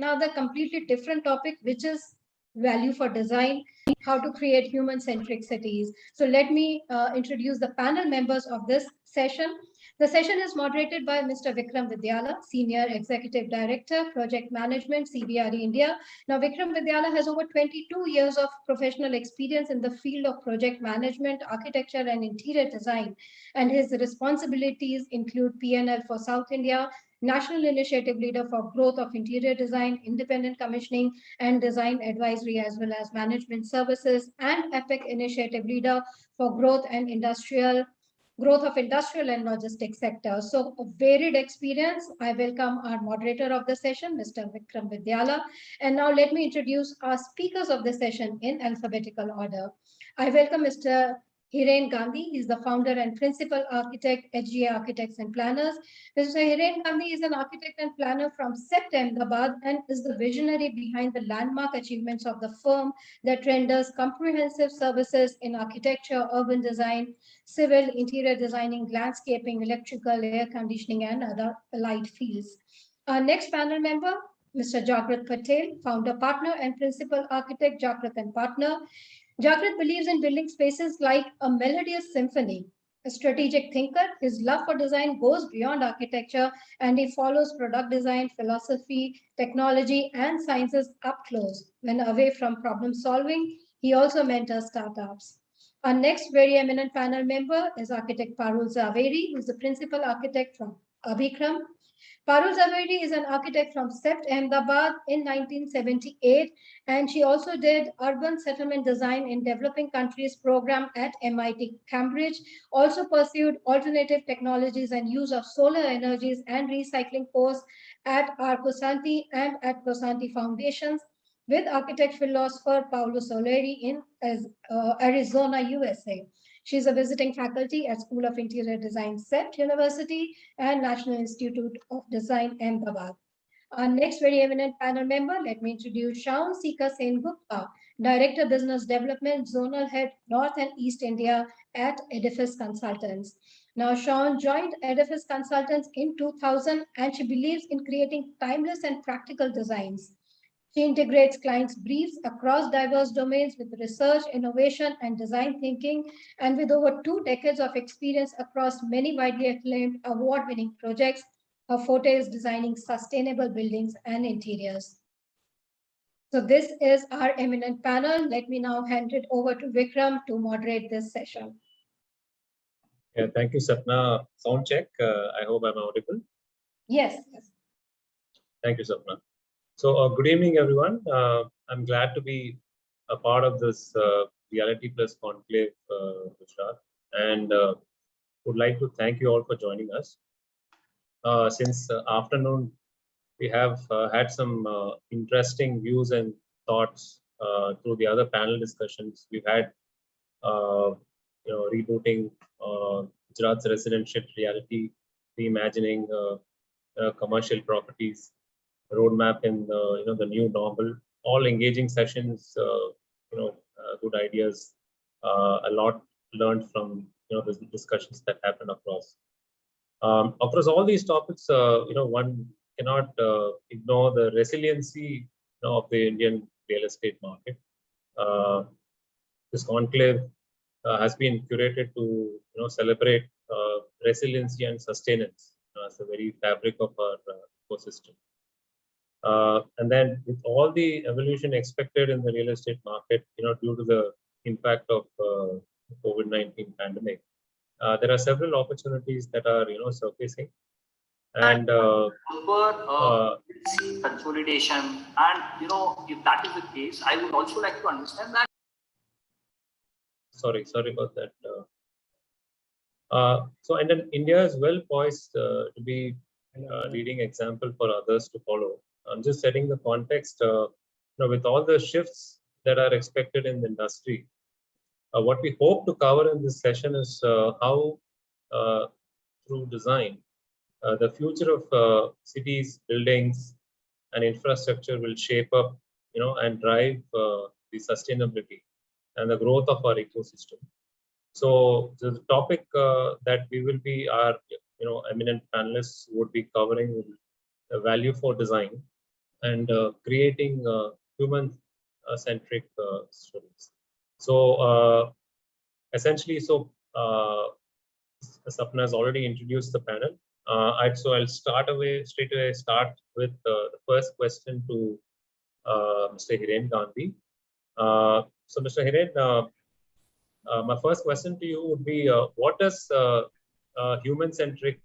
another completely different topic, which is value for design, how to create human-centric cities. So let me introduce the panel members of this session. The session is moderated by Mr. Vikram Vidyala, Senior Executive Director, Project Management, CBRE India. Now, Vikram Vidyala has over 22 years of professional experience in the field of project management, architecture, and interior design. And his responsibilities include P&L for South India, National Initiative Leader for Growth of Interior Design, Independent Commissioning and Design Advisory, as well as Management Services, and EPIC Initiative Leader for Growth of industrial and logistics sector. So a varied experience. I welcome our moderator of the session, Mr. Vikram Vidyala. And now let me introduce our speakers of the session in alphabetical order. I welcome Mr. Hiren Gandhi. He's the founder and principal architect, HGA Architects and Planners. Mr. Hiren Gandhi is an architect and planner from CEPT Ahmedabad and is the visionary behind the landmark achievements of the firm that renders comprehensive services in architecture, urban design, civil, interior designing, landscaping, electrical, air conditioning, and other allied fields. Our next panel member, Mr. Jagrat Patel, founder, partner, and principal architect, Jagrat and Partner. Jagrat believes in building spaces like a melodious symphony. A strategic thinker, his love for design goes beyond architecture, and he follows product design, philosophy, technology, and sciences up close. When away from problem solving, he also mentors startups. Our next very eminent panel member is architect Parul Zaveri, who is the principal architect from Abhikram. Parul Zaveri is an architect from CEPT Ahmedabad in 1978, and she also did urban settlement design in developing countries program at MIT Cambridge, also pursued alternative technologies and use of solar energies and recycling course at Arcosanti and at Cosanti Foundations with architect philosopher Paulo Soleri in Arizona, USA. She's a visiting faculty at School of Interior Design, CEPT University, and National Institute of Design, Ahmedabad. Our next very eminent panel member, let me introduce Shaun Sika Sen Gupta, Director Business Development, Zonal Head, North and East India at Edifice Consultants. Now, Shaun joined Edifice Consultants in 2000, and she believes in creating timeless and practical designs. She integrates clients' briefs across diverse domains with research, innovation, and design thinking, and with over 2 decades of experience across many widely acclaimed award-winning projects, her forte is designing sustainable buildings and interiors. So this is our eminent panel. Let me now hand it over to Vikram to moderate this session. Yeah, thank you, Sapna. Sound check. I hope I'm audible. Yes. Thank you, Sapna. So good evening, everyone. I'm glad to be a part of this Reality Plus Conclave, Gujarat, and would like to thank you all for joining us. Since afternoon, we have had some interesting views and thoughts through the other panel discussions. We've had, rebooting Gujarat's residential reality, reimagining commercial properties, roadmap in the new normal, all engaging sessions, good ideas, a lot learned from the discussions that happen across all these topics. One cannot ignore the resiliency of the Indian real estate market. This conclave has been curated to celebrate resiliency and sustenance as the very fabric of our ecosystem. And then with all the evolution expected in the real estate market, due to the impact of COVID-19 pandemic, there are several opportunities that are, surfacing. And consolidation. And, if that is the case, I would also like to understand that. Sorry about that. And then India is well poised to be a leading example for others to follow. I'm just setting the context, with all the shifts that are expected in the industry. What we hope to cover in this session is how, through design, the future of cities, buildings, and infrastructure will shape up, and drive the sustainability and the growth of our ecosystem. So the topic that we will be, our eminent panelists would be covering the value for design, and creating human-centric stories. So essentially, Sapna has already introduced the panel. I'll straight away start with the first question to Mr. Hiren Gandhi. So Mr. Hiren, my first question to you would be, what does human-centric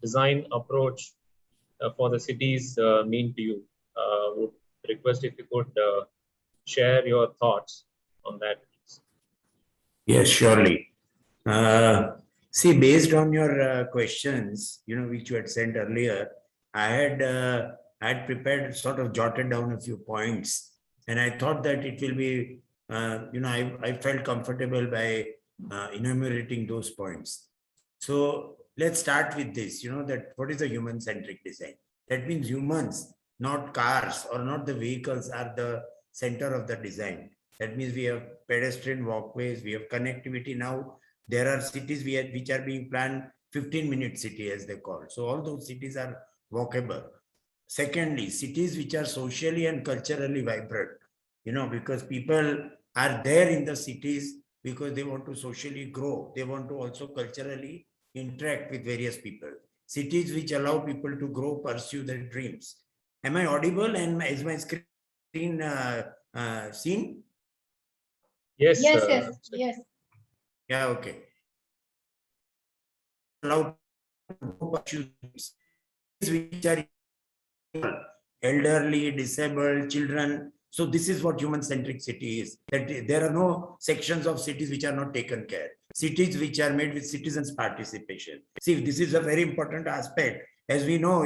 design approach for the cities mean to you? Would request if you could share your thoughts on that. Yes, surely. See, based on your questions, which you had sent earlier, I had prepared, sort of jotted down a few points, and I thought that it will be, I felt comfortable by enumerating those points. So let's start with this. That what is a human-centric design? That means humans, not cars or not the vehicles, are the center of the design. That means we have pedestrian walkways, we have connectivity now. There are cities which are being planned 15-minute city, as they call. So all those cities are walkable. Secondly, cities which are socially and culturally vibrant, because people are there in the cities because they want to socially grow. They want to also culturally interact with various people. Cities which allow people to grow, pursue their dreams. Am I audible and is my screen seen? Yes. Yes. Yeah, okay. Allow pursue dreams, which are elderly, disabled, children. So this is what human-centric city is. That there are no sections of cities which are not taken care. Cities which are made with citizens' participation. See, this is a very important aspect. As we know,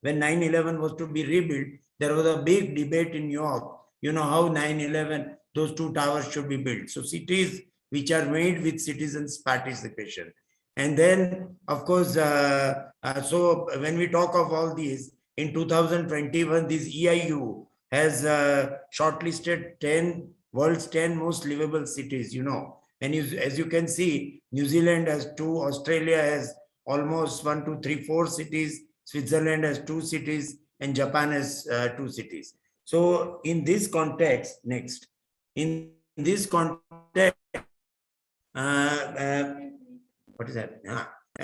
when 9/11 was to be rebuilt, there was a big debate in New York. How 9/11, those two towers should be built. So cities which are made with citizens' participation. And then, of course, so when we talk of all these, in 2021, this EIU has shortlisted world's 10 most livable cities, And as you can see, New Zealand has 2, Australia has almost 1, 2, 3, 4 cities, Switzerland has 2 cities, and Japan has 2 cities. So in this context, next, in this context, what is that?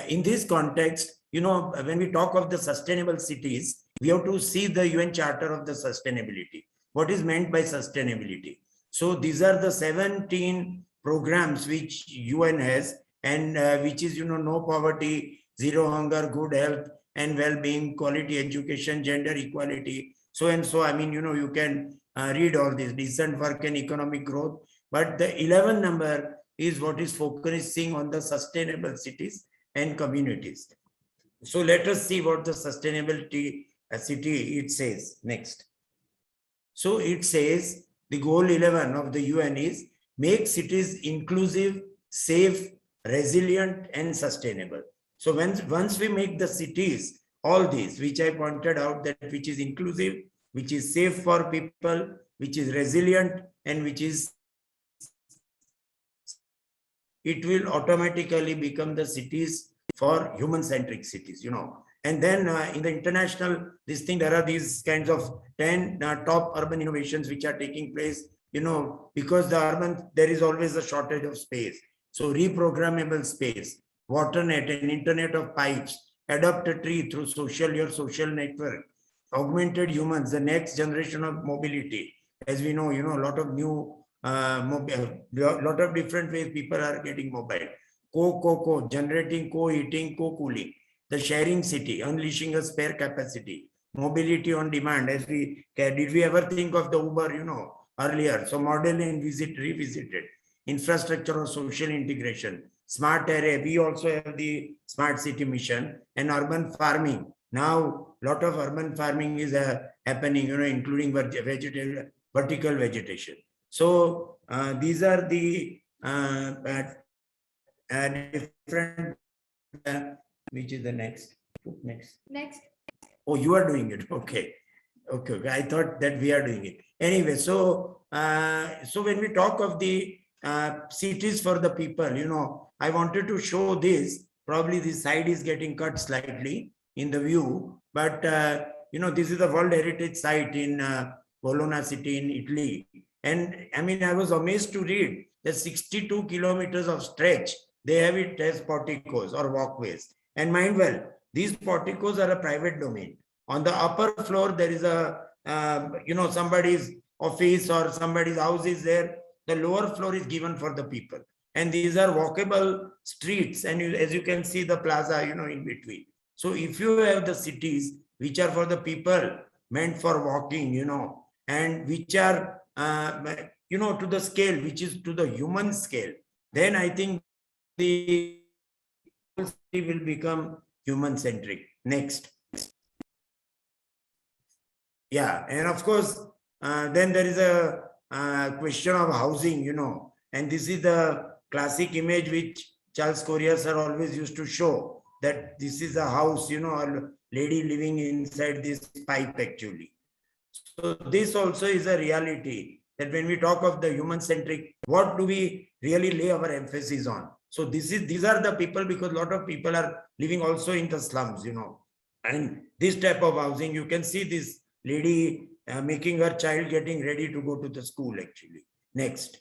In this context, when we talk of the sustainable cities, we have to see the UN Charter of the Sustainability. What is meant by sustainability? So these are the 17 programs which UN has, and which is, no poverty, zero hunger, good health and well-being, quality education, gender equality, so and so. I mean, you can read all this, decent work and economic growth. But the 11th number is what is focusing on the sustainable cities and communities. So let us see what the sustainability city it says next. So it says the goal 11 of the UN is make cities inclusive, safe, resilient, and sustainable. So once we make the cities, all these which I pointed out, that which is inclusive, which is safe for people, which is resilient, and which is, it will automatically become the cities for human-centric cities, And then in the international, this thing, there are these kinds of 10 top urban innovations which are taking place, because the urban, there is always a shortage of space. So reprogrammable space, WaterNet and Internet of Pipes, adopt a tree through your social network, augmented humans, the next generation of mobility. As we know, a lot of new lot of different ways people are getting mobile. Generating, co-heating, co-cooling. The sharing city, unleashing a spare capacity. Mobility on demand. Did we ever think of the Uber, earlier? So model and revisited. Infrastructure or social integration. Smart array. We also have the smart city mission and urban farming. Now, a lot of urban farming is happening, including vertical vegetation. So these are the different. Which is the next? Next. Oh, you are doing it. Okay. I thought that we are doing it. Anyway, so when we talk of the cities for the people, I wanted to show this. Probably this side is getting cut slightly in the view, but this is the World Heritage Site in Bologna city in Italy. And I mean, I was amazed to read that 62 kilometers of stretch, they have it as porticos or walkways. And mind well, these porticos are a private domain. On the upper floor, there is a, somebody's office or somebody's house is there. The lower floor is given for the people. And these are walkable streets. And as you can see the plaza, in between. So if you have the cities which are for the people, meant for walking, and which are, to the scale, which is to the human scale, then I think the city will become human centric. Next. Yeah, and of course, then there is a question of housing, and this is the classic image which Charles Correa sir always used to show, that this is a house, a lady living inside this pipe actually. So this also is a reality, that when we talk of the human centric, what do we really lay our emphasis on? So these are the people, because a lot of people are living also in the slums, and this type of housing, you can see this lady making her child getting ready to go to the school actually. Next.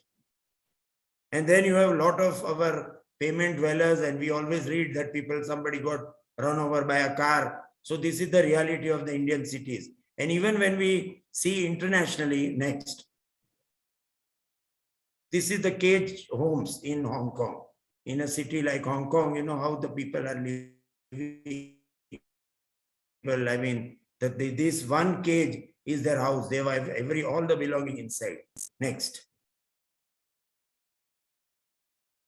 And then you have a lot of our pavement dwellers, and we always read that somebody got run over by a car. So this is the reality of the Indian cities. And even when we see internationally, next. This is the cage homes in Hong Kong. In a city like Hong Kong, how the people are living. Well, I mean, this one cage is their house. They have all the belonging inside. Next.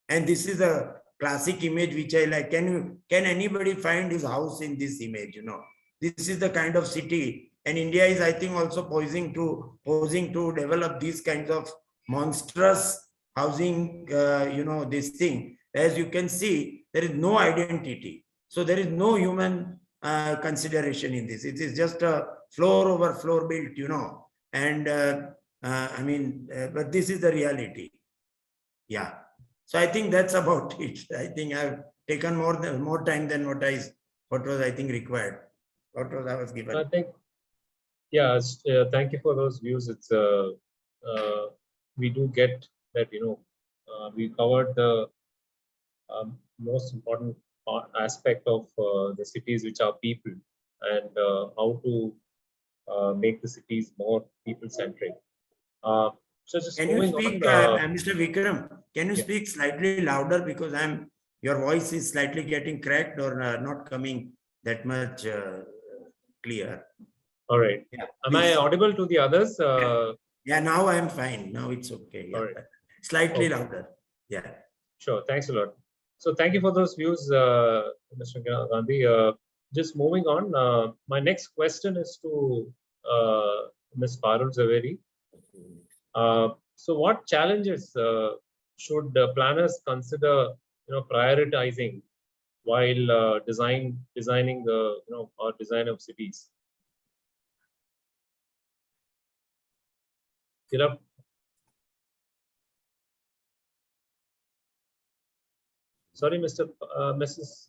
And this is a classic image which I like. Can anybody find his house in this image? This is the kind of city, and India is, I think, also posing to develop these kinds of monstrous housing. This thing. As you can see, there is no identity. So there is no human consideration in this. It is just a floor over floor built, and but this is the reality. Yeah. So I think that's about it. I think I've taken more time than what was I think required. What was I was given. I think, yeah. Thank you for those views. It's we do get that we covered the most important aspect of the cities, which are people, and how to make the cities more people-centric. So just can you speak, on, Mr. Vikram? Can you speak slightly louder, because your voice is slightly getting cracked or not coming that much clear. All right. Yeah, am I audible to the others? Yeah, now I'm fine. Now it's okay. Yeah. All right. Slightly louder. Yeah. Sure. Thanks a lot. So thank you for those views, Mr. Gandhi. Just moving on, my next question is to Ms. Parul Zaveri. So what challenges should planners consider, prioritizing while designing the, or design of cities? Sorry, Mrs.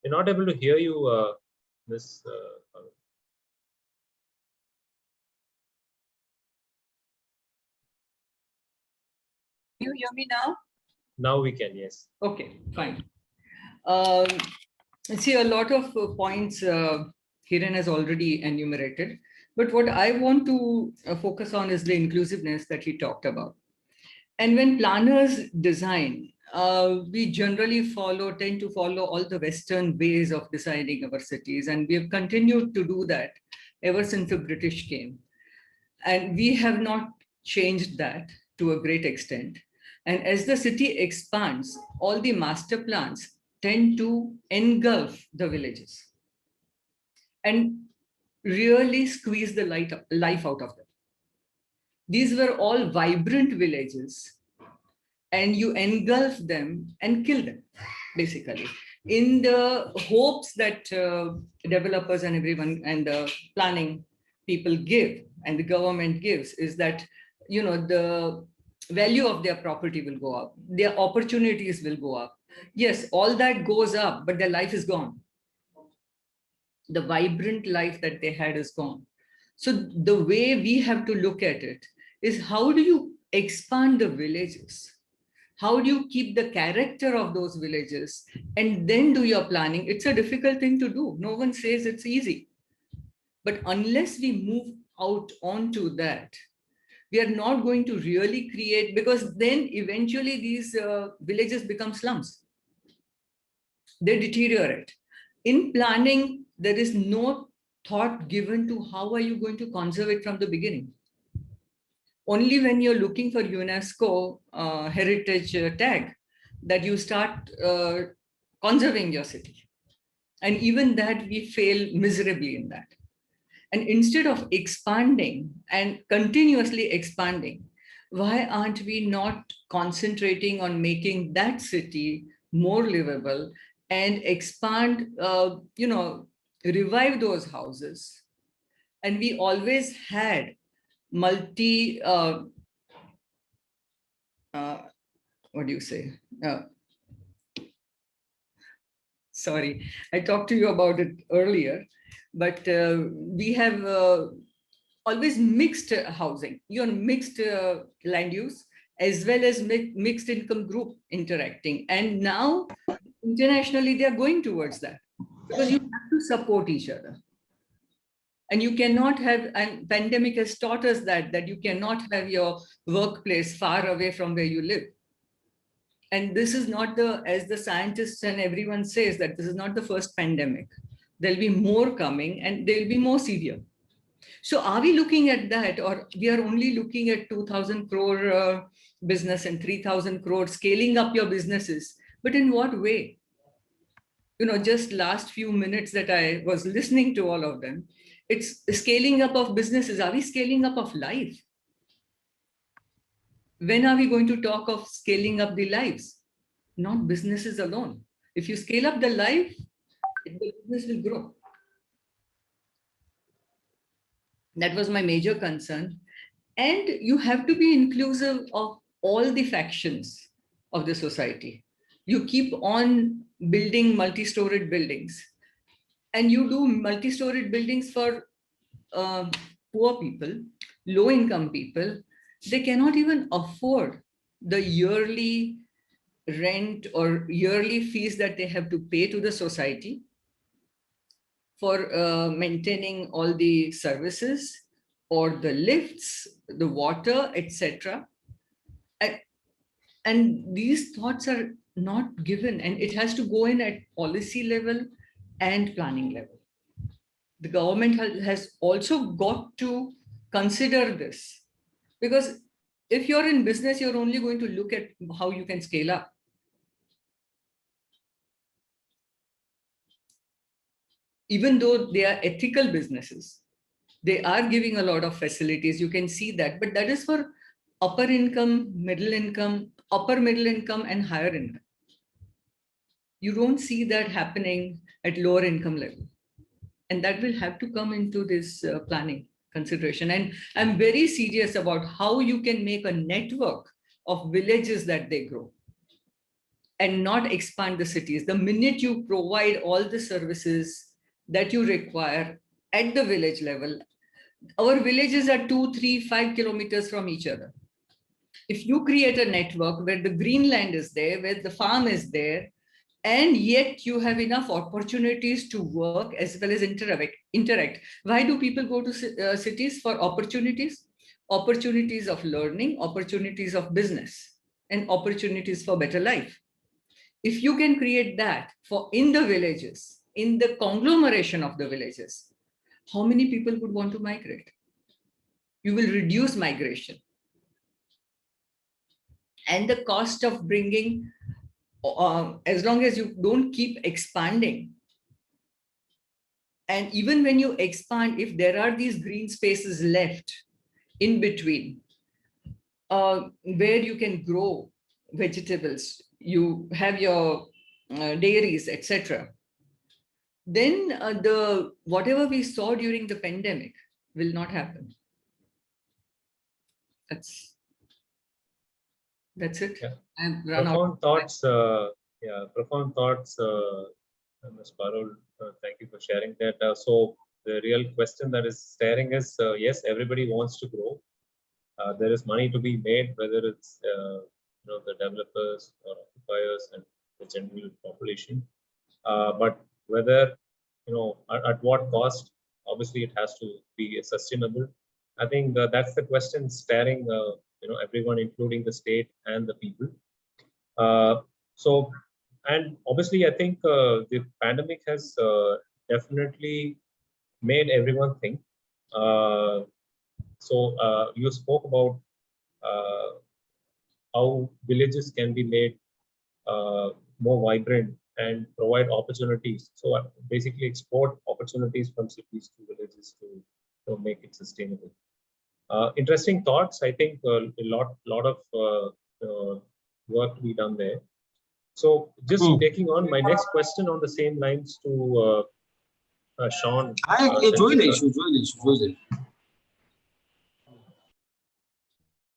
We're not able to hear you, Ms. You hear me now? Now we can, yes. Okay, fine. See, a lot of points Hiren has already enumerated, but what I want to focus on is the inclusiveness that he talked about. And when planners design, we generally tend to follow all the Western ways of designing our cities, and we have continued to do that ever since the British came. And we have not changed that to a great extent. And as the city expands, all the master plans tend to engulf the villages and really squeeze the life out of them. These were all vibrant villages, and you engulf them and kill them, basically, in the hopes that developers and everyone and the planning people give and the government gives is that, the value of their property will go up, their opportunities will go up. Yes, all that goes up, but their life is gone. the vibrant life that they had is gone. So the way we have to look at it is, how do you expand the villages? How do you keep the character of those villages and then do your planning? It's a difficult thing to do. No one says it's easy. But unless we move out onto that, we are not going to really create, because then eventually these villages become slums. They deteriorate. In planning, there is no thought given to how are you going to conserve it from the beginning. Only when you're looking for UNESCO heritage tag that you start conserving your city. And even that, we fail miserably in that. And instead of expanding and continuously expanding, why aren't we not concentrating on making that city more livable and expand, revive those houses? And we always had what do you say? Sorry, I talked to you about it earlier, but we have always mixed housing, mixed land use, as well as mixed income group interacting. And now internationally, they are going towards that, because you have to support each other. And you cannot have, and pandemic has taught us that you cannot have your workplace far away from where you live. And this is not as the scientists and everyone says, that this is not the first pandemic. There'll be more coming and they'll be more severe. So are we looking at that, or we are only looking at 2,000 crore business and 3,000 crore scaling up your businesses? But in what way? Just last few minutes that I was listening to all of them, it's scaling up of businesses. Are we scaling up of life? When are we going to talk of scaling up the lives? Not businesses alone. If you scale up the life, the business will grow. That was my major concern. And you have to be inclusive of all the factions of the society. You keep on building multi-storied buildings, and you do multi-storied buildings for poor people, low-income people. They cannot even afford the yearly rent or yearly fees that they have to pay to the society for maintaining all the services or the lifts, the water, etc. And these thoughts are not given, and it has to go in at policy level and planning level. The government has also got to consider this, because if you're in business, you're only going to look at how you can scale up. Even though they are ethical businesses, they are giving a lot of facilities. You can see that, but that is for upper income, middle income, upper middle income, and higher income. You don't see that happening at lower income level. And that will have to come into this planning consideration. And I'm very serious about how you can make a network of villages that they grow and not expand the cities. The minute you provide all the services that you require at the village level, our villages are 2, 3, 5 kilometers from each other. If you create a network where the green land is there, where the farm is there, and yet you have enough opportunities to work as well as interact. Why do people go to cities? For opportunities? Opportunities of learning, opportunities of business, and opportunities for better life. If you can create that in the villages, in the conglomeration of the villages, how many people would want to migrate? You will reduce migration. And the cost of bringing, as long as you don't keep expanding, and even when you expand, if there are these green spaces left in between, where you can grow vegetables, you have your dairies, etc., then whatever we saw during the pandemic will not happen. That's it. Yeah. I've run Profound out. thoughts. Profound thoughts, Ms. Parul, thank you for sharing that. So the real question that is staring is, yes, everybody wants to grow. There is money to be made, whether it's the developers or occupiers and the general population. But whether at what cost? Obviously, it has to be sustainable. I think that's the question staring everyone, including the state and the people. So, and obviously, I think the pandemic has definitely made everyone think. You spoke about how villages can be made more vibrant and provide opportunities. So basically export opportunities from cities to villages to make it sustainable. Interesting thoughts. I think a lot of work to be done there. So just taking on my next question on the same lines to Sean.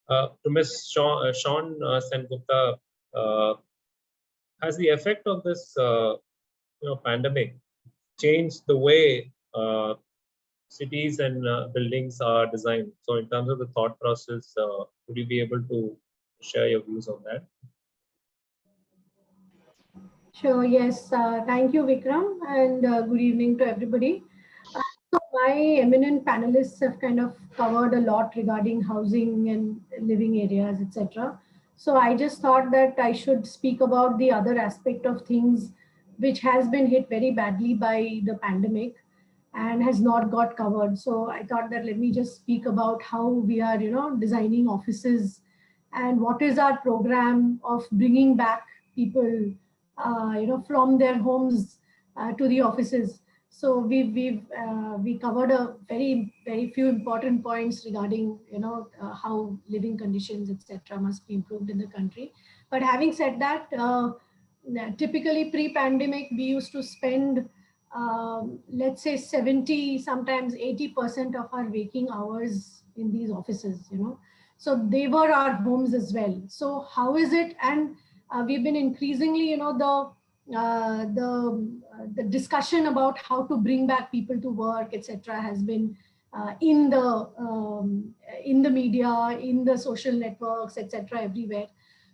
To Ms. Sean Sengupta, has the effect of this pandemic changed the way cities and buildings are designed? So in terms of the thought process, would you be able to share your views on that? Sure, yes. Thank you, Vikram, and good evening to everybody. So my eminent panelists have kind of covered a lot regarding housing and living areas, etc. So I just thought that I should speak about the other aspect of things which has been hit very badly by the pandemic and has not got covered. So I thought that let me just speak about how we are, designing offices and what is our program of bringing back people, from their homes to the offices. So we covered a very few important points regarding how living conditions etc. must be improved in the country. But having said that, typically pre-pandemic we used to spend let's say 70, sometimes 80% of our waking hours in these offices. So they were our homes as well. So how is it? And we've been increasingly, the discussion about how to bring back people to work, etc., has been in the media, in the social networks, etc., everywhere.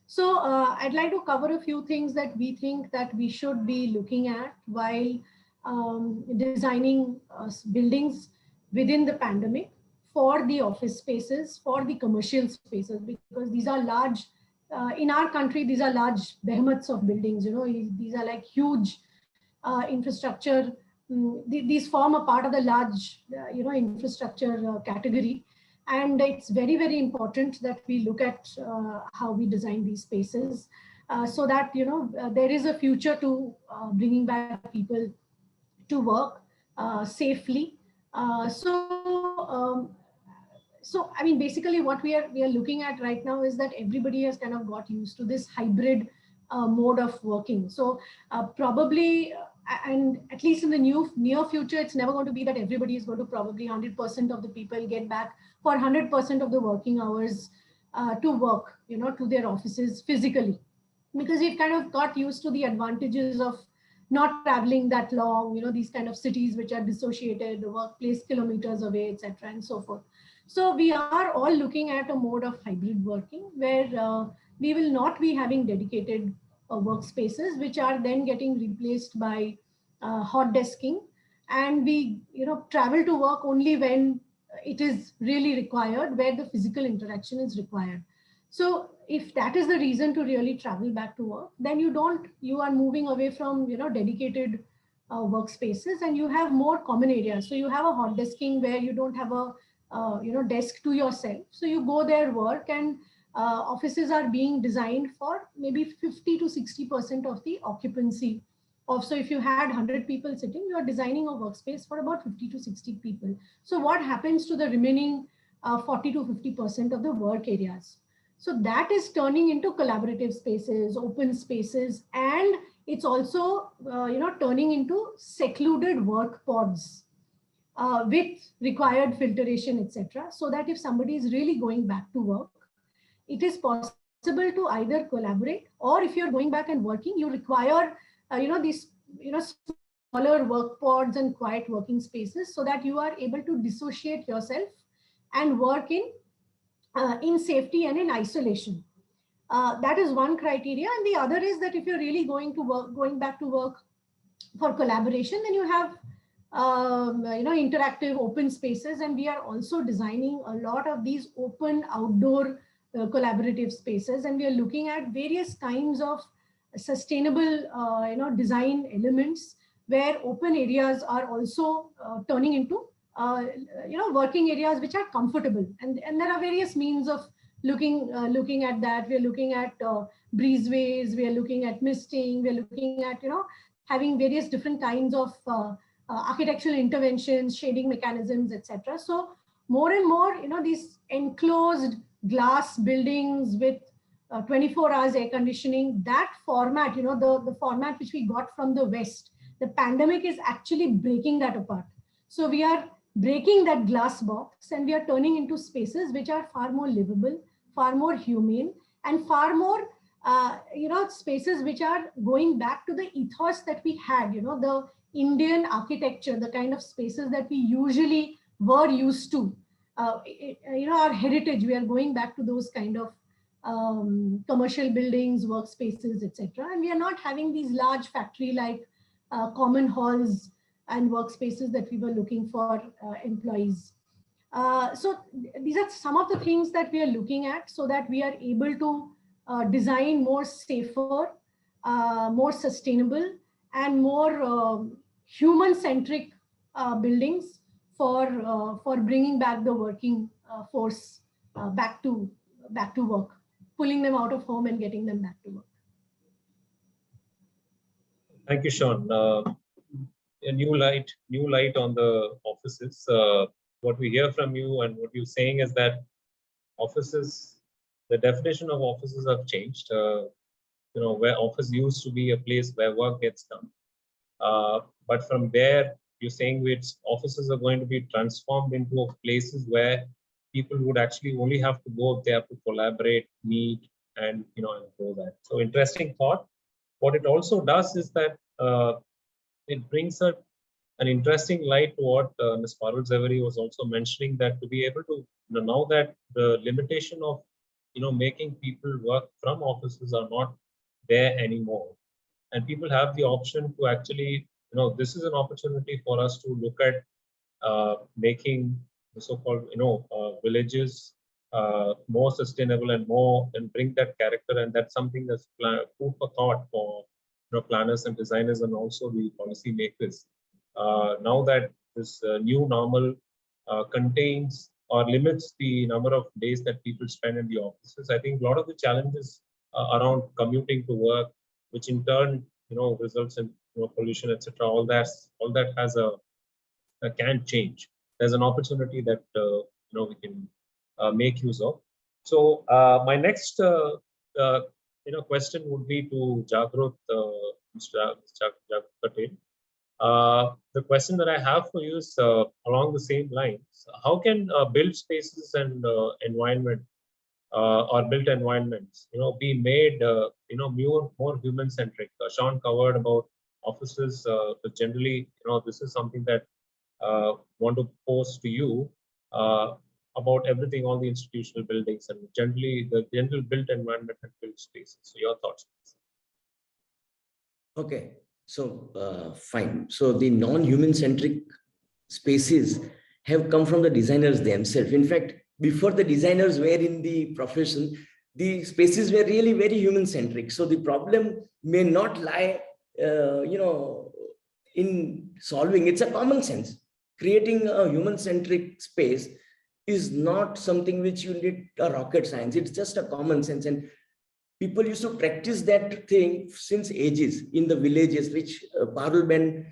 So I'd like to cover a few things that we think that we should be looking at while designing buildings within the pandemic for the office spaces, for the commercial spaces, because these are large. In our country, these are large behemoths of buildings. These are like huge infrastructure. These form a part of the large, infrastructure category. And it's very, very important that we look at how we design these spaces so that, there is a future to bringing back people to work safely. So I mean, basically what we are looking at right now is that everybody has kind of got used to this hybrid mode of working. So probably, and at least in the near future, it's never going to be that everybody is going to probably 100% of the people get back for 100% of the working hours to work, to their offices physically, because we've kind of got used to the advantages of not traveling that long, these kind of cities which are dissociated, the workplace kilometers away, etc., and so forth. So we are all looking at a mode of hybrid working where we will not be having dedicated workspaces, which are then getting replaced by hot desking, and we travel to work only when it is really required, where the physical interaction is required. So if that is the reason to really travel back to work, then you are moving away from dedicated workspaces, and you have more common areas. So you have a hot desking where you don't have a desk to yourself. So you go there, work, and offices are being designed for maybe 50 to 60% of the occupancy of. So if you had 100 people sitting, you are designing a workspace for about 50 to 60 people. So what happens to the remaining 40 to 50% of the work areas? So that is turning into collaborative spaces, open spaces, and it's also turning into secluded work pods with required filtration, etc. So that if somebody is really going back to work, it is possible to either collaborate, or if you're going back and working, you require these smaller work pods and quiet working spaces so that you are able to dissociate yourself and work in safety and in isolation. That is one criteria. And the other is that if you're really going back to work for collaboration, then you have interactive open spaces, and we are also designing a lot of these open outdoor collaborative spaces, and we are looking at various kinds of sustainable design elements where open areas are also turning into working areas which are comfortable, and there are various means of looking at that. We are looking at breezeways, we are looking at misting, we are looking at having various different kinds of architectural interventions, shading mechanisms, etc. So more and more, these enclosed glass buildings with 24 hours air conditioning, that format, the format which we got from the West, the pandemic is actually breaking that apart. So we are breaking that glass box and we are turning into spaces which are far more livable, far more humane, and far more spaces which are going back to the ethos that we had, the Indian architecture, the kind of spaces that we usually were used to, our heritage. We are going back to those kind of commercial buildings, workspaces, etc. And we are not having these large factory-like common halls and workspaces that we were looking for employees. So these are some of the things that we are looking at so that we are able to design more safer, more sustainable, and more human-centric buildings for bringing back the working force back to work, pulling them out of home and getting them back to work. Thank you, Sean. A new light on the offices. What we hear from you and what you're saying is that offices, the definition of offices have changed. Where office used to be a place where work gets done. But from there, you're saying which offices are going to be transformed into places where people would actually only have to go there to collaborate, meet, and and grow that. So interesting thought. What it also does is that it brings an interesting light to what Ms. Parul Zaveri was also mentioning, that to be able to, now that the limitation of, making people work from offices are not there anymore. And people have the option to actually, this is an opportunity for us to look at making the so-called, villages more sustainable and bring that character. And that's something that's food for thought for planners and designers and also the policy makers. Now that this new normal contains or limits the number of days that people spend in the offices, I think a lot of the challenges around commuting to work, which in turn results in pollution, etc. All that has can change. There's an opportunity that we can make use of. So my next question would be to Jagrut, Mr. Jagrut Patel. The question that I have for you is along the same lines. How can built spaces and environment or built environments, be made, more human-centric? Sean covered about offices, but generally, this is something that want to pose to you about everything, all the institutional buildings, and generally the general built environment and built spaces. So your thoughts, please. Okay, so fine. So the non-human centric spaces have come from the designers themselves. In fact, before the designers were in the profession, the spaces were really very human centric. So the problem may not lie, in solving. It's a common sense. Creating a human centric space is not something which you need a rocket science. It's just a common sense. And people used to practice that thing since ages in the villages, which Parul Ben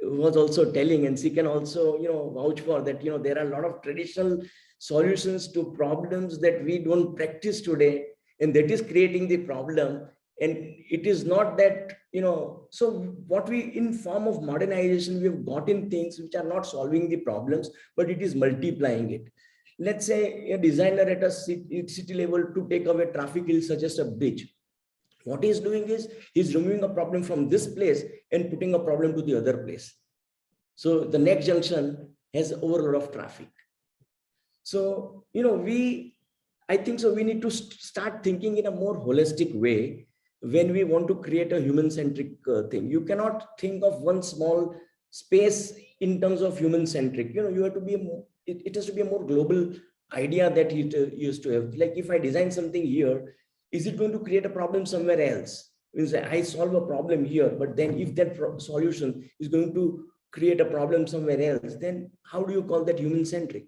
was also telling, and she can also, vouch for that. There are a lot of traditional solutions to problems that we don't practice today, and that is creating the problem. And it is not that, so what we, in form of modernization, we have gotten things which are not solving the problems, but it is multiplying it. Let's say a designer at a city level to take away traffic, will suggest a bridge. What he's doing is he's removing a problem from this place and putting a problem to the other place. So the next junction has overload of traffic. So, I think so we need to start thinking in a more holistic way when we want to create a human-centric thing. You cannot think of one small space in terms of human-centric. You have to be it has to be a more global idea that it used to have. Like if I design something here, is it going to create a problem somewhere else? Means I solve a problem here, but then if that solution is going to create a problem somewhere else, then how do you call that human-centric?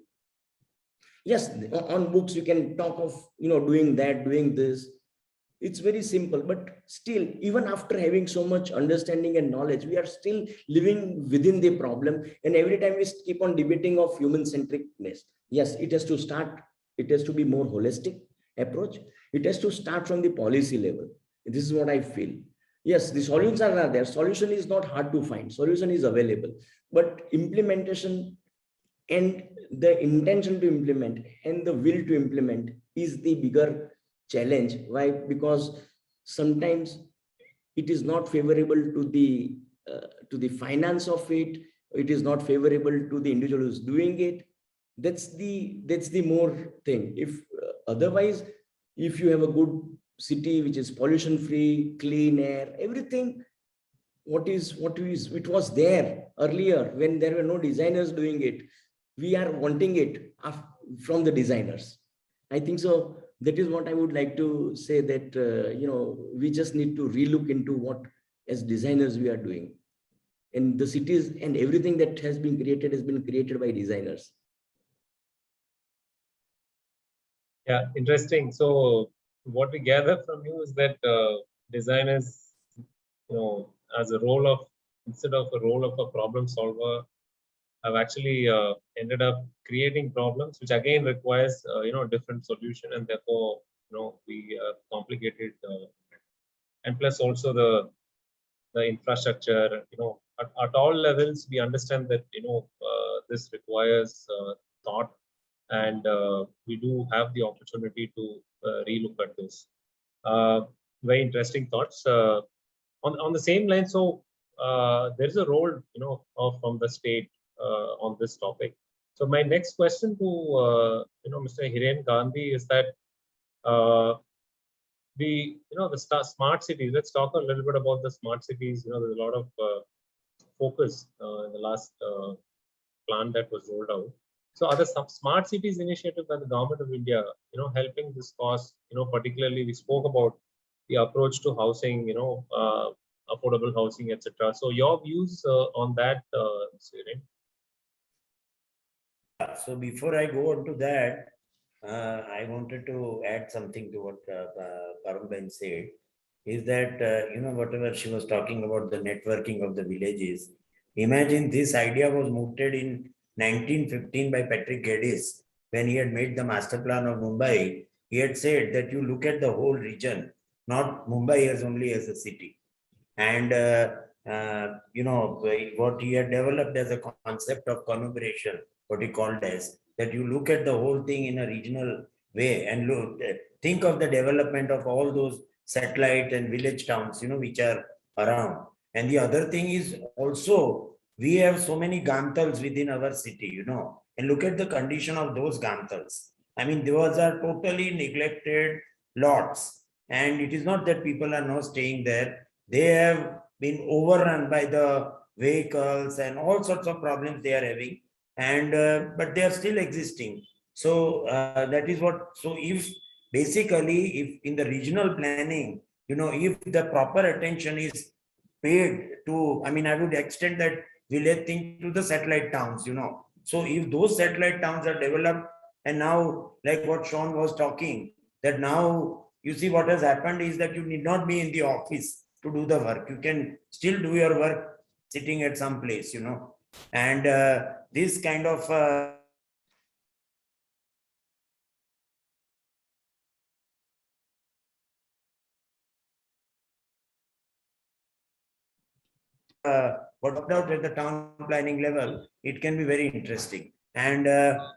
Yes, on books you can talk of doing that, doing this. It's very simple, but still, even after having so much understanding and knowledge, we are still living within the problem. And every time we keep on debating of human-centricness, yes, it has to start. It has to be more holistic approach. It has to start from the policy level. This is what I feel. Yes, the solutions are there. Solution is not hard to find. Solution is available, but implementation and the intention to implement and the will to implement is the bigger challenge. Why? Because sometimes it is not favorable to the finance of it. It is not favorable to the individual who's doing it. That's the more thing. If otherwise, if you have a good city which is pollution free, clean air, everything, it was there earlier when there were no designers doing it. We are wanting it from the designers. I think so. That is what I would like to say, that we just need to relook into what as designers we are doing, and the cities and everything that has been created by designers. Yeah, interesting. So what we gather from you is that designers, as a role of, instead of a role of a problem solver, have actually ended up creating problems, which again requires different solution, and therefore we complicated, and plus also the infrastructure. At all levels, we understand that this requires thought, and we do have the opportunity to relook at this. Very interesting thoughts. On the same line, so there is a role from the state on this topic. So my next question to Mr. Hiren Gandhi is that the smart cities. Let's talk a little bit about the smart cities. There's a lot of focus in the last plan that was rolled out. So are the smart cities initiative by the government of India, helping this cause? Particularly we spoke about the approach to housing, affordable housing, etc. So your views on that, Mr. Hiren? So before I go on to that, I wanted to add something to what Parul said, is that, whatever she was talking about, the networking of the villages, imagine this idea was mooted in 1915 by Patrick Geddes when he had made the master plan of Mumbai. He had said that you look at the whole region, not Mumbai as only as a city. And, what he had developed as a concept of conurbation, what he called as, that you look at the whole thing in a regional way and think of the development of all those satellite and village towns, which are around. And the other thing is also, we have so many gantals within our city, and look at the condition of those gantals. I mean, those are totally neglected lots. And it is not that people are not staying there. They have been overrun by the vehicles and all sorts of problems they are having. And but they are still existing. So that is what. So if in the regional planning, if the proper attention is paid to, I would extend that village thing to the satellite towns. So if those satellite towns are developed, and now like what Sean was talking, that now you see what has happened is that you need not be in the office to do the work. You can still do your work sitting at some place, and this kind of worked out at the town planning level, it can be very interesting. And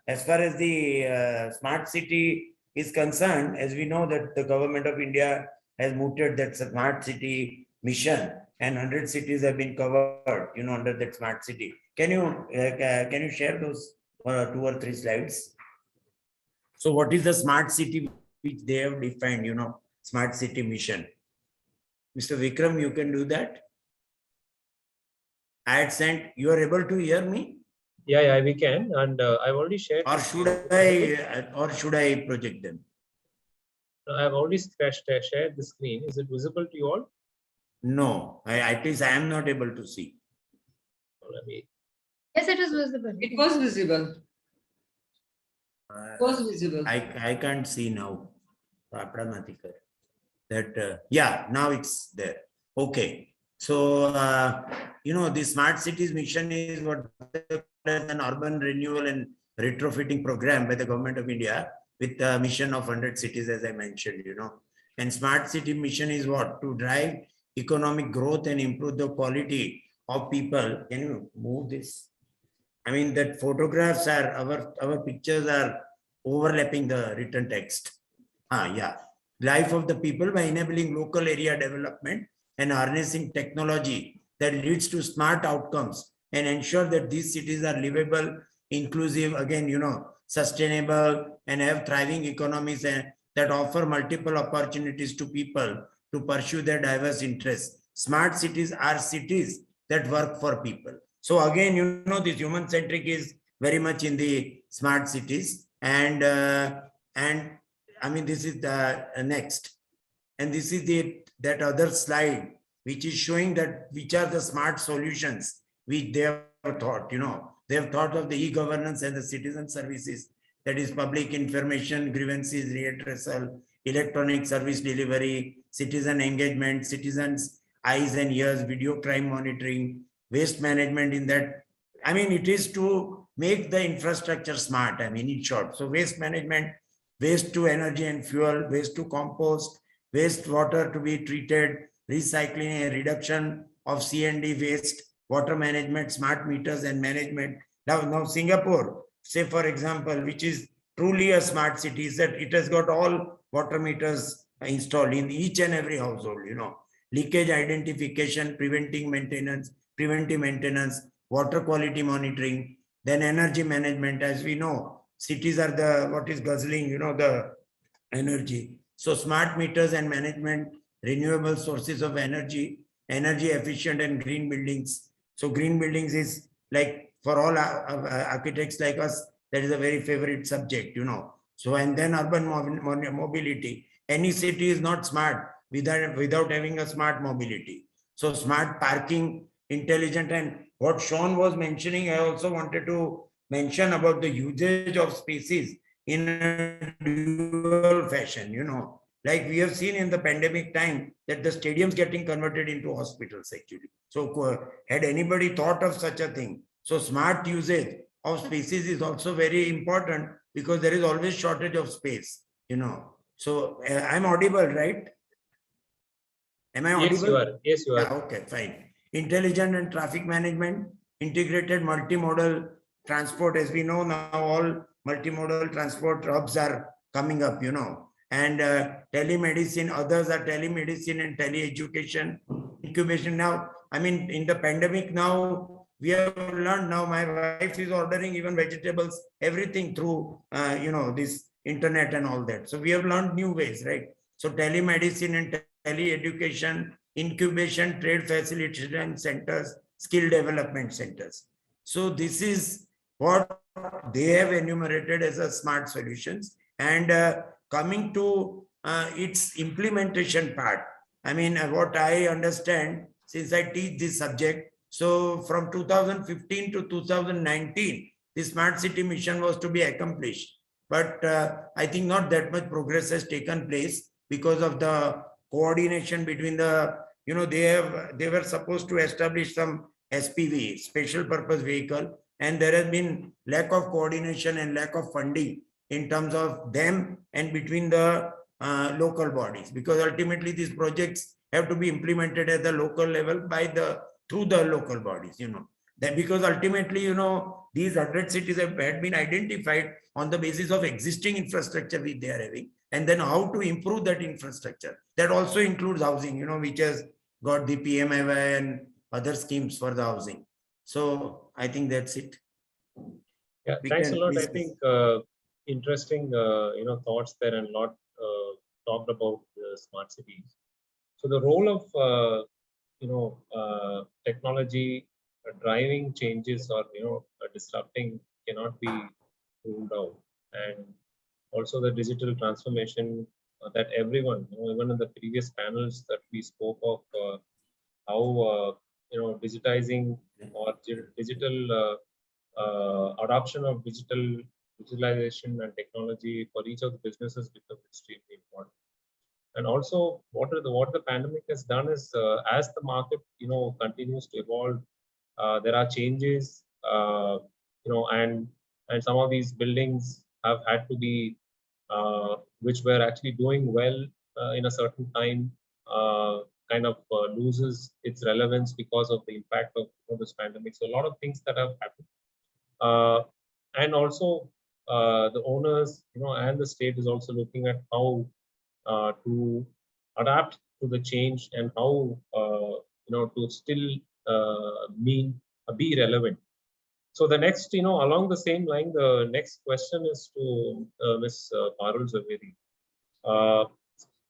as far as the smart city is concerned, as we know that the government of India has mooted that smart city mission, and 100 cities have been covered, under that smart city. Can you share those 2 or 3 slides? So what is the smart city which they have defined, smart city mission? Mr. Vikram, you can do that. I had sent, you are able to hear me? Yeah, we can. And I've already shared. Or should I project them? I've already shared the screen. Is it visible to you all? No, at least I am not able to see. Let me. Yes, it is visible. It was visible. It was visible. I can't see now. That yeah, now it's there. Okay. So the smart cities mission is what an urban renewal and retrofitting program by the government of India with a mission of 100 cities, as I mentioned, And smart city mission is what? To drive economic growth and improve the quality of people. Can you move this? I mean, that photographs are, our pictures are overlapping the written text. Yeah. Life of the people by enabling local area development and harnessing technology that leads to smart outcomes and ensure that these cities are livable, inclusive, again, sustainable, and have thriving economies that offer multiple opportunities to people to pursue their diverse interests. Smart cities are cities that work for people. So again, this human-centric is very much in the smart cities, and I mean, this is the next, and this is that other slide which is showing that which are the smart solutions which they have thought. They have thought of the e-governance and the citizen services, that is public information, grievances redressal, electronic service delivery, citizen engagement, citizens' eyes and ears, video crime monitoring, waste management. In that, I mean, it is to make the infrastructure smart, I mean, in short. So waste management, waste to energy and fuel, waste to compost, waste water to be treated, recycling and reduction of C&D waste, water management, smart meters and management. Now Singapore, say for example, which is truly a smart city, is that it has got all water meters installed in each and every household, leakage identification, preventive maintenance, water quality monitoring, then energy management. As we know, cities are what is guzzling, the energy. So smart meters and management, renewable sources of energy efficient and green buildings. So green buildings is like for all architects like us, that is a very favorite subject, So, and then urban mobility. Any city is not smart without having a smart mobility. So smart parking, intelligent, and what Sean was mentioning, I also wanted to mention about the usage of spaces in a dual fashion, like we have seen in the pandemic time that the stadiums getting converted into hospitals actually. So had anybody thought of such a thing? So smart usage of spaces is also very important because there is always shortage of space, So I'm audible, right? Am I audible? Yes, you are. Yes, you are. Yeah, okay, fine. Intelligent and traffic management, integrated multimodal transport. As we know now, all multimodal transport hubs are coming up, and telemedicine, others are telemedicine and teleeducation, incubation. Now, I mean, in the pandemic now, we have learned now, my wife is ordering even vegetables, everything through, this internet and all that. So we have learned new ways, right? So telemedicine and tele-education, incubation, trade facilitation centers, skill development centers. So this is what they have enumerated as a smart solutions. And coming to its implementation part, I mean, what I understand, since I teach this subject, so from 2015 to 2019, the smart city mission was to be accomplished. But I think not that much progress has taken place because of the coordination between the, they were supposed to establish some SPV, special purpose vehicle, and there has been lack of coordination and lack of funding in terms of them and between the local bodies, because ultimately these projects have to be implemented at the local level through the local bodies, that because ultimately, these 100 cities had been identified on the basis of existing infrastructure which they are having. and then how to improve that infrastructure. That also includes housing, you know, which has got the PMAY and other schemes for the housing. So I think that's it. Yeah, We thanks a can lot. I discuss. think interesting, thoughts there, and lot talked about smart cities. So the role of technology driving changes or disrupting cannot be ruled out, and also the digital transformation that everyone, even in the previous panels that we spoke of, how digitizing or digital adoption of digitalization and technology for each of the businesses becomes extremely important. And also, what the pandemic has done is, as the market continues to evolve, there are changes, and some of these buildings have had to be, which were actually doing well in a certain time, kind of loses its relevance because of the impact of this pandemic. So a lot of things that have happened, and also the owners, and the state is also looking at how to adapt to the change and how to still be relevant. So the next, along the same line, the next question is to Ms. Parul Zaveri.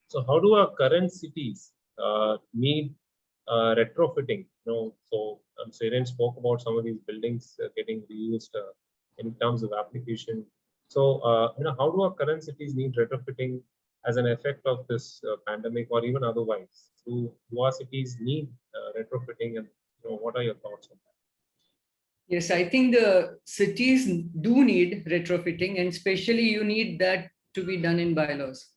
So how do our current cities need retrofitting? So Seren spoke about some of these buildings getting reused in terms of application. So how do our current cities need retrofitting as an effect of this pandemic, or even otherwise? Do our cities need retrofitting, and what are your thoughts on that? Yes, I think the cities do need retrofitting, and especially you need that to be done in bylaws,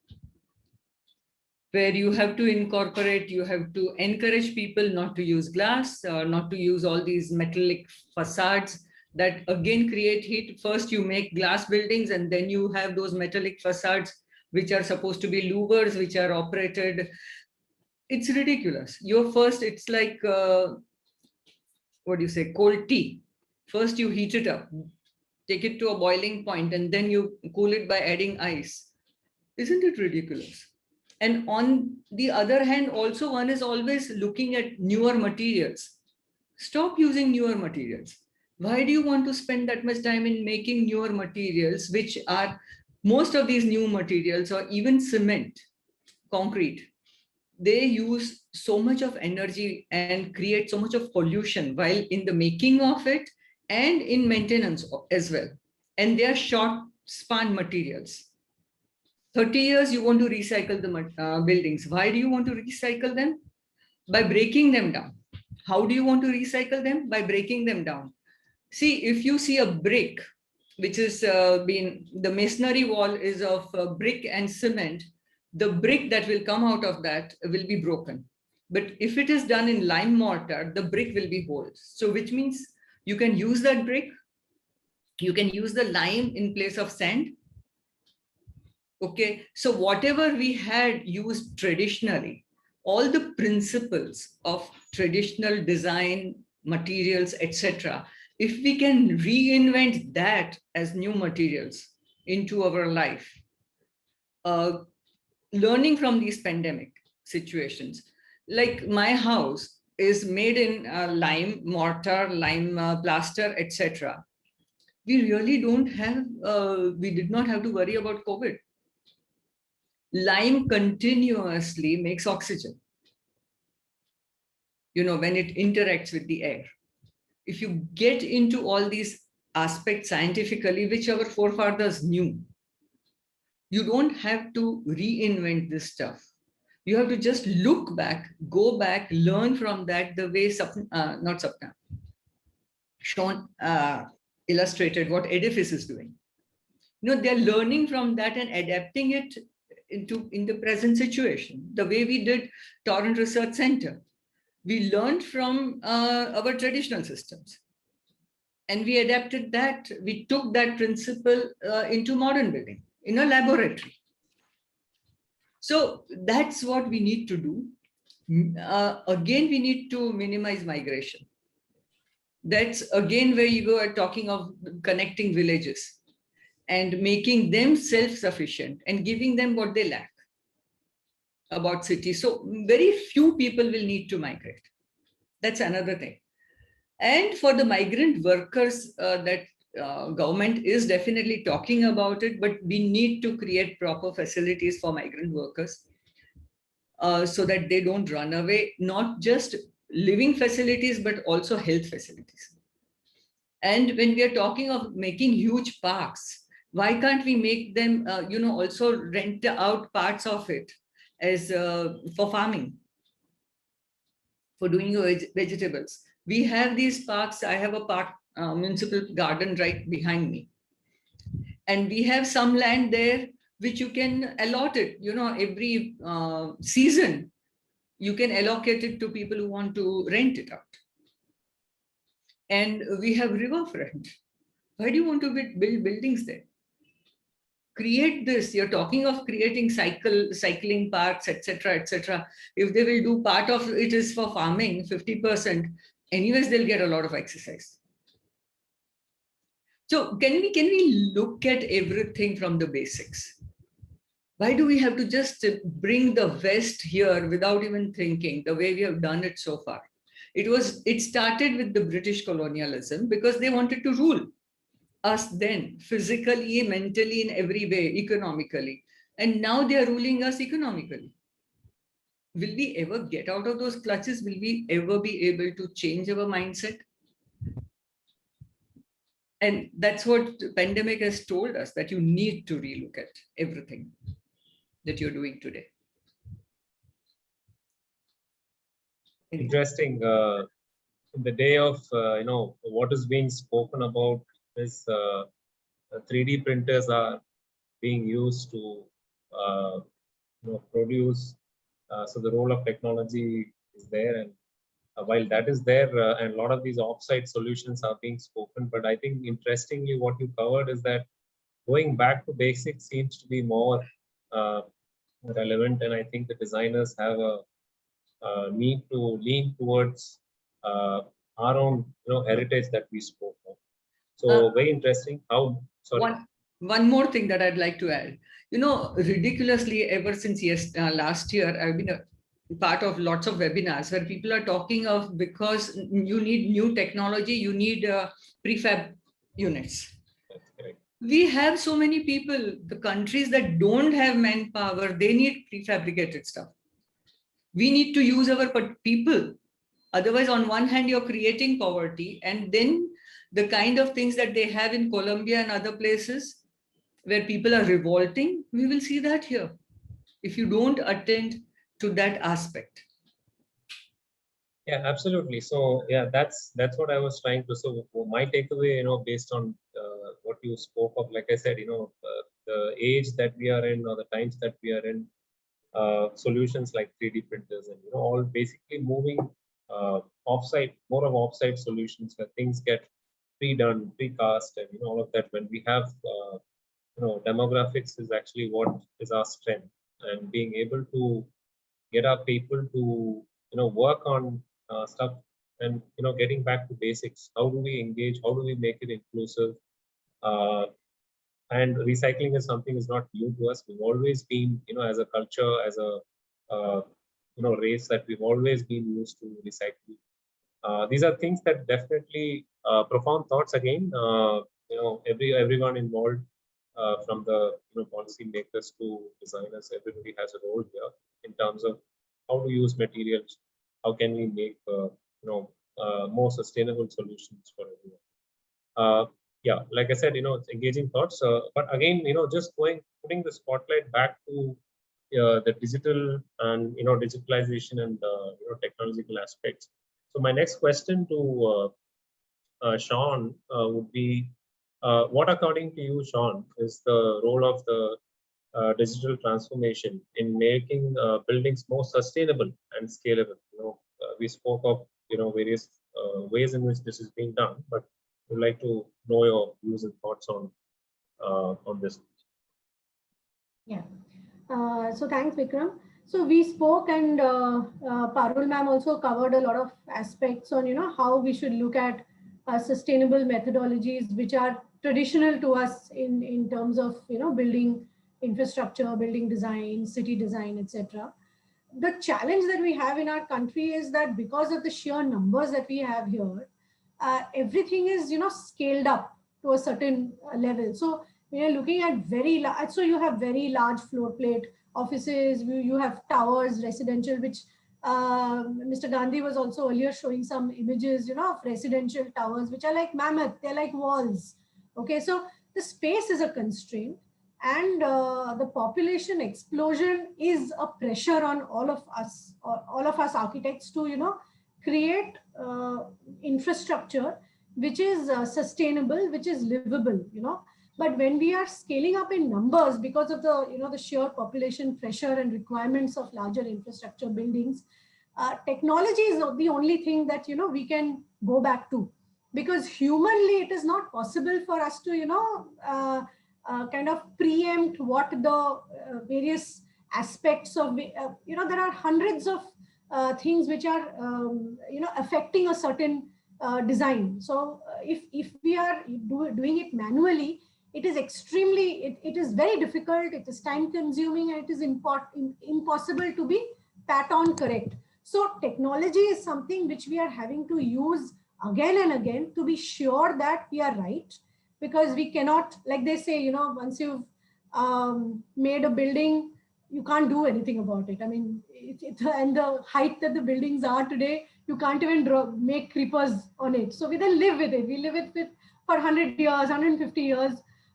where you have to incorporate, you have to encourage people not to use glass, not to use all these metallic facades that again create heat. First, you make glass buildings, and then you have those metallic facades, which are supposed to be louvers, which are operated. It's ridiculous. It's like, what do you say, cold tea. First, you heat it up, take it to a boiling point, and then you cool it by adding ice. Isn't it ridiculous? And on the other hand, also one is always looking at newer materials. Stop using newer materials. Why do you want to spend that much time in making newer materials, which are, most of these new materials, or even cement, concrete, they use so much of energy and create so much of pollution while in the making of it and in maintenance as well. And they are short span materials. 30 years you want to recycle the buildings. Why do you want to recycle them? By breaking them down. How do you want to recycle them? By breaking them down. See, if you see a brick, which is the masonry wall is of brick and cement, the brick that will come out of that will be broken. But if it is done in lime mortar, the brick will be whole. So which means you can use that brick, you can use the lime in place of sand. Okay, so whatever we had used traditionally, all the principles of traditional design, materials, etc., if we can reinvent that as new materials into our life, learning from these pandemic situations, like my house is made in lime mortar, lime plaster, etc. We really don't have, we did not have to worry about COVID. Lime continuously makes oxygen, when it interacts with the air. If you get into all these aspects scientifically, which our forefathers knew, you don't have to reinvent this stuff. You have to just look back, go back, learn from that, the way Sean illustrated what Edifice is doing. They're learning from that and adapting it in the present situation. The way we did Torrent Research Center, we learned from our traditional systems, and we adapted that. We took that principle into modern building in a laboratory. So that's what we need to do. Again, we need to minimize migration. That's again where you go at talking of connecting villages. and making them self-sufficient and giving them what they lack about cities. So very few people will need to migrate. That's another thing. And for the migrant workers, that government is definitely talking about it, but we need to create proper facilities for migrant workers so that they don't run away, not just living facilities, but also health facilities. And when we are talking of making huge parks, why can't we make them, also rent out parts of it as for farming, for doing your vegetables? We have these parks. I have a park, municipal garden right behind me. And we have some land there which you can allot it, every season, you can allocate it to people who want to rent it out. And we have riverfront. Why do you want to build buildings there? Create this. You're talking of creating cycling parks, etc., etc. If they will do part of it is for farming, 50%, anyways, they'll get a lot of exercise. So can we look at everything from the basics? Why do we have to just bring the West here without even thinking the way we have done it so far? It started with the British colonialism because they wanted to rule us then, physically, mentally, in every way, economically. And now they are ruling us economically. Will we ever get out of those clutches? Will we ever be able to change our mindset? And that's what the pandemic has told us, that you need to relook at everything that you're doing today. Interesting. In the day of, what is being spoken about is 3D printers are being used to, produce. So the role of technology is there, and while that is there, and a lot of these offsite solutions are being spoken. But I think interestingly, what you covered is that going back to basics seems to be more relevant, and I think the designers have a need to lean towards our own, heritage that we spoke of. So very interesting. One more thing that I'd like to add. Ridiculously, ever since last year, I've been a part of lots of webinars where people are talking of, because you need new technology, you need prefab units. That's correct. We have so many people, the countries that don't have manpower, they need prefabricated stuff. We need to use our people. Otherwise, on one hand, you're creating poverty, and then the kind of things that they have in Colombia and other places where people are revolting, we will see that here if you don't attend to that aspect. Yeah, absolutely. So yeah, that's what I was trying to. So my takeaway, based on what you spoke of, like I said, the age that we are in, or the times that we are in, solutions like 3D printers and all basically moving offsite, more of offsite solutions where things get pre-done, pre-cast, and all of that. When we have demographics is actually what is our strength, and being able to get our people to work on stuff, and getting back to basics. How do we engage? How do we make it inclusive? And recycling is something is not new to us. We've always been, as a culture, as a race, that we've always been used to recycling. These are things that definitely profound thoughts again. Everyone involved, from the policy makers to designers, everybody has a role here in terms of how to use materials. How can we make more sustainable solutions for everyone? Yeah, like I said, it's engaging thoughts. But again, just putting the spotlight back to the digital and digitalization and technological aspects. So my next question to Sean would be, what, according to you, Sean, is the role of the digital transformation in making buildings more sustainable and scalable? We spoke of various ways in which this is being done, but would like to know your views and thoughts on this. Yeah. So thanks, Vikram. So we spoke, and Parul ma'am also covered a lot of aspects on how we should look at sustainable methodologies which are traditional to us in terms of, building infrastructure, building design, city design, etc. The challenge that we have in our country is that because of the sheer numbers that we have here, everything is, scaled up to a certain level. So we are looking at very large, so you have very large floor plate offices, you have towers, residential, which Mr. Gandhi was also earlier showing some images, of residential towers, which are like mammoth, they're like walls. Okay, so the space is a constraint, and the population explosion is a pressure on all of us architects to, create infrastructure which is sustainable, which is livable. But when we are scaling up in numbers because of the, the sheer population pressure and requirements of larger infrastructure buildings, technology is the only thing that, we can go back to, because humanly it is not possible for us to, kind of preempt what the various aspects of, there are hundreds of things which are, affecting a certain design. So if we are doing it manually, it is extremely, it is very difficult, it is time consuming, and it is impossible to be pat-on correct. So technology is something which we are having to use again and again to be sure that we are right, because we cannot, like they say, once you've made a building, you can't do anything about it. I mean, and the height that the buildings are today, you can't even make creepers on it. So we then live with it. We live with it for 100 years, 150 years.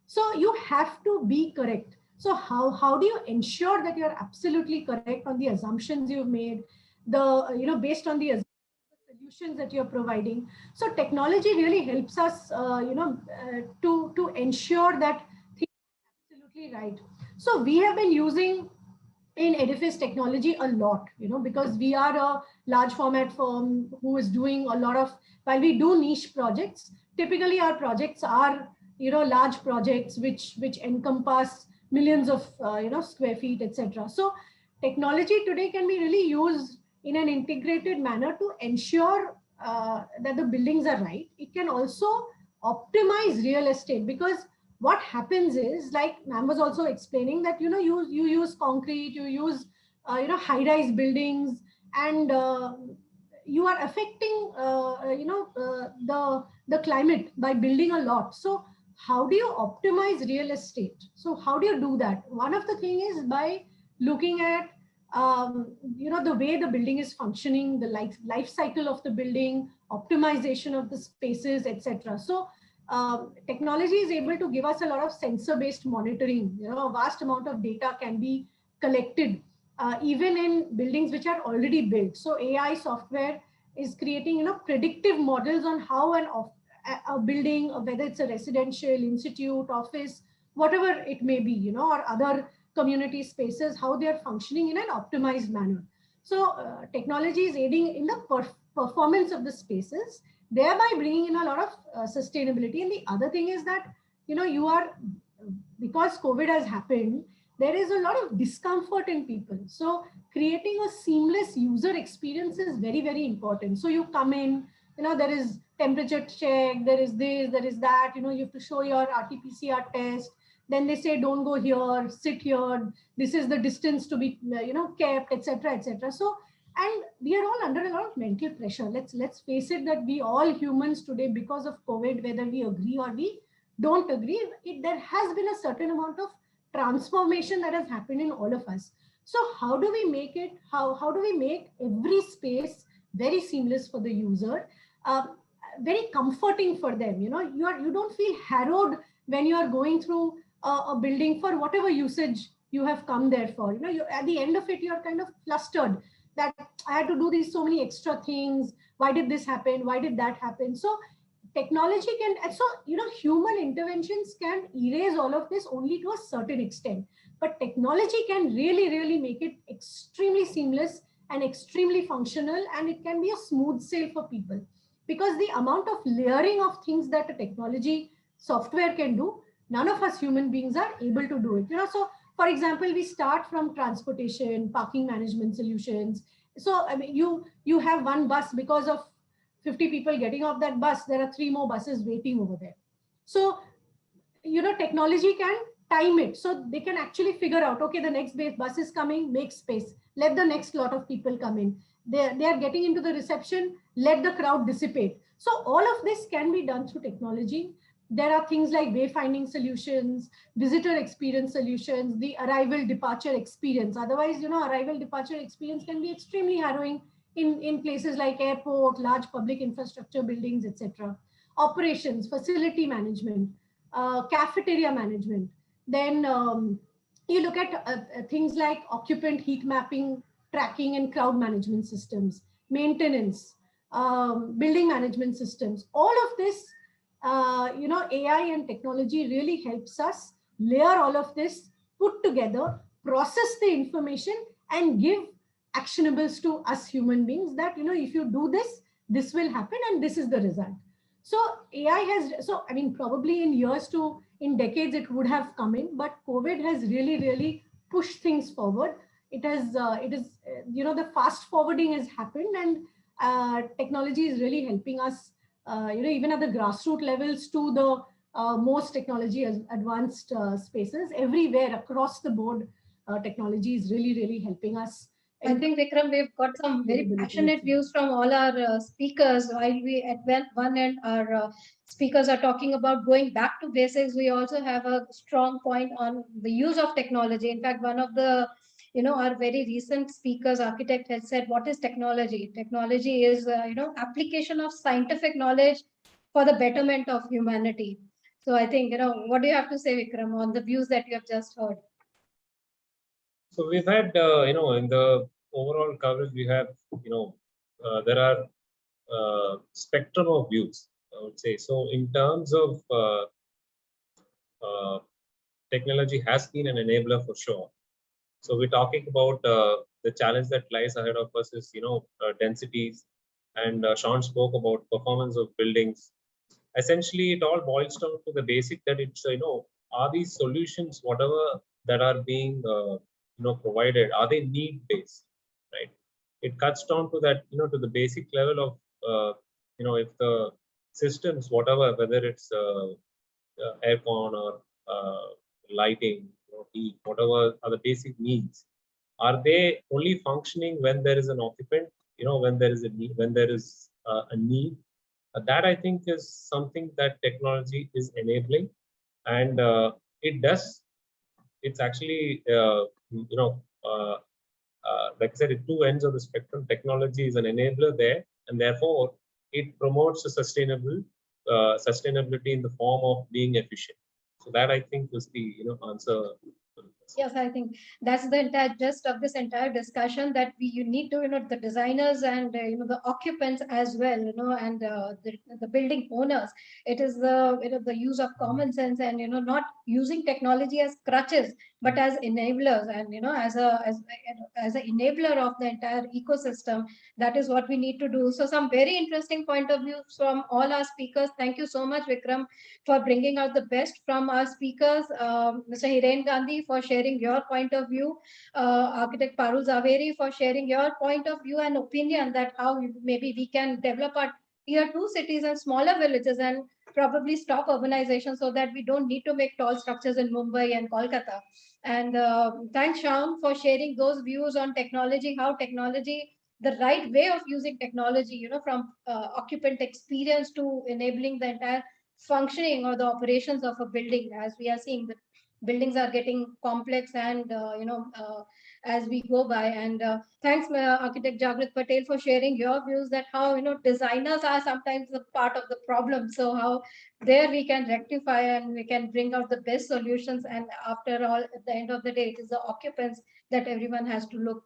So you have to be correct. So how do you ensure that you're absolutely correct on the assumptions you've made, based on the solutions that you're providing? So technology really helps us, to ensure that things are absolutely right. So we have been using in Edifice technology a lot, because we are a large format firm who is doing a lot of, while we do niche projects, typically our projects are, large projects which encompass millions of, square feet, etc. So technology today can be really used in an integrated manner to ensure that the buildings are right. It can also optimize real estate, because what happens is, like ma'am was also explaining, that you use concrete, you use high-rise buildings, and you are affecting the climate by building a lot. So how do you optimize real estate? So how do you do that? One of the thing is by looking at the way the building is functioning, the life cycle of the building, optimization of the spaces, etc. So technology is able to give us a lot of sensor-based monitoring. A vast amount of data can be collected, even in buildings which are already built. So AI software is creating, predictive models on how a building, whether it's a residential, institute, office, whatever it may be, or other community spaces, how they are functioning in an optimized manner. So technology is aiding in the performance of the spaces, thereby bringing in a lot of sustainability. And the other thing is that, because COVID has happened, there is a lot of discomfort in people. So creating a seamless user experience is very, very important. So you come in, there is temperature check, there is this, there is that, you have to show your RT-PCR test. Then they say, don't go here, sit here. This is the distance to be, kept, etc., etc. So, and we are all under a lot of mental pressure. Let's face it, that we all humans today, because of COVID, whether we agree or we don't agree, there has been a certain amount of transformation that has happened in all of us. So how do we make it? How do we make every space very seamless for the user, very comforting for them? You don't feel harrowed when you are going through a building for whatever usage you have come there for. At the end of it, you're kind of flustered that I had to do these so many extra things. Why did this happen? Why did that happen? So technology can, so, human interventions can erase all of this only to a certain extent. But technology can really, really make it extremely seamless and extremely functional, and it can be a smooth sail for people, because the amount of layering of things that a technology software can do, none of us human beings are able to do it. So for example, we start from transportation, parking management solutions. So I mean, you have one bus, because of 50 people getting off that bus, there are 3 more buses waiting over there. So technology can time it. So they can actually figure out, okay, the next bus is coming, make space. Let the next lot of people come in. They are getting into the reception, let the crowd dissipate. So all of this can be done through technology. There are things like wayfinding solutions, visitor experience solutions, the arrival departure experience. Otherwise, arrival departure experience can be extremely harrowing in places like airport, large public infrastructure buildings, etc. Operations, facility management, cafeteria management. Then you look at things like occupant heat mapping, tracking and crowd management systems, maintenance, building management systems. All of this, AI and technology really helps us layer all of this, put together, process the information and give actionables to us human beings that, if you do this, this will happen and this is the result. So AI has, probably in decades it would have come in, but COVID has really pushed things forward. The fast forwarding has happened, and technology is really helping us, even at the grassroots levels to the most technology advanced spaces. Everywhere across the board, technology is really helping us. I think, Vikram, we've got some very passionate views from all our speakers. While we at one end, our speakers are talking about going back to basics, we also have a strong point on the use of technology. In fact, one of the, our very recent speakers, architect, has said, what is technology? Technology is, application of scientific knowledge for the betterment of humanity. So I think, what do you have to say, Vikram, on the views that you have just heard? So we've had, in the overall coverage, we have, there are spectrum of views, I would say. So in terms of technology has been an enabler for sure. So we're talking about the challenge that lies ahead of us is, densities. And Sean spoke about performance of buildings. Essentially, it all boils down to the basic that it's, are these solutions, whatever that are being provided, are they need based, right? It cuts down to that, to the basic level of, if the systems, whatever, whether it's aircon or lighting, heat, whatever are the basic needs, are they only functioning when there is an occupant, when there is a need, when there is a need? That I think is something that technology is enabling, and it does. It's actually, like I said, at two ends of the spectrum. Technology is an enabler there, and therefore it promotes a sustainability in the form of being efficient. So that I think was the answer. Yes, I think that's the entire gist of this entire discussion, that you need to, the designers and, the occupants as well, and the building owners. It is the, the use of common sense and, not using technology as crutches, but as enablers and, as an enabler of the entire ecosystem. That is what we need to do. So some very interesting point of view from all our speakers. Thank you so much, Vikram, for bringing out the best from our speakers. Mr. Hiren Gandhi for sharing your point of view. Architect Parul Zaveri for sharing your point of view and opinion that how maybe we can develop our tier 2 cities and smaller villages and probably stop urbanization so that we don't need to make tall structures in Mumbai and Kolkata. And thanks, Shyam, for sharing those views on technology, how technology, the right way of using technology, from occupant experience to enabling the entire functioning or the operations of a building. As we are seeing, the buildings are getting complex and as we go by. And thanks, Architect Jagrit Patel, for sharing your views that how designers are sometimes the part of the problem. So how there we can rectify and we can bring out the best solutions. And after all, at the end of the day, it is the occupants that everyone has to look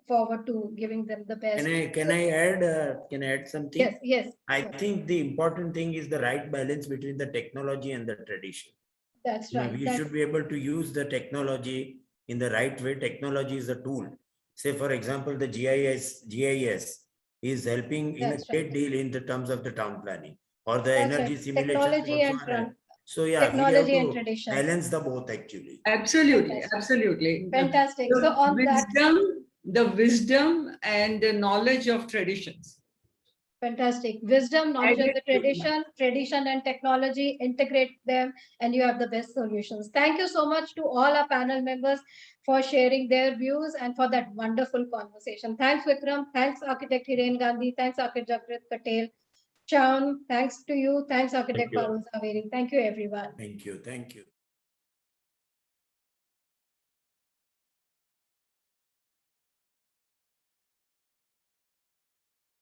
forward to giving them the best. Can I add something? Yes. I think the important thing is the right balance between the technology and the tradition. That's right. We should be able to use the technology in the right way. Technology is a tool. Say, for example, the GIS is helping in a great deal in the terms of the town planning or the energy simulation. Technology and so yeah, technology and tradition. Balance the both actually. Absolutely. Fantastic. So on the wisdom and the knowledge of traditions. Fantastic. Wisdom, knowledge and the Thank you. tradition and technology, integrate them, and you have the best solutions. Thank you so much to all our panel members for sharing their views and for that wonderful conversation. Thanks, Vikram. Thanks, Architect Hiren Gandhi. Thanks, Architect Jagrit Patel. Chan, thanks to you. Thanks, Architect you. Parul Zaveri. Thank you, everyone. Thank you. Thank you.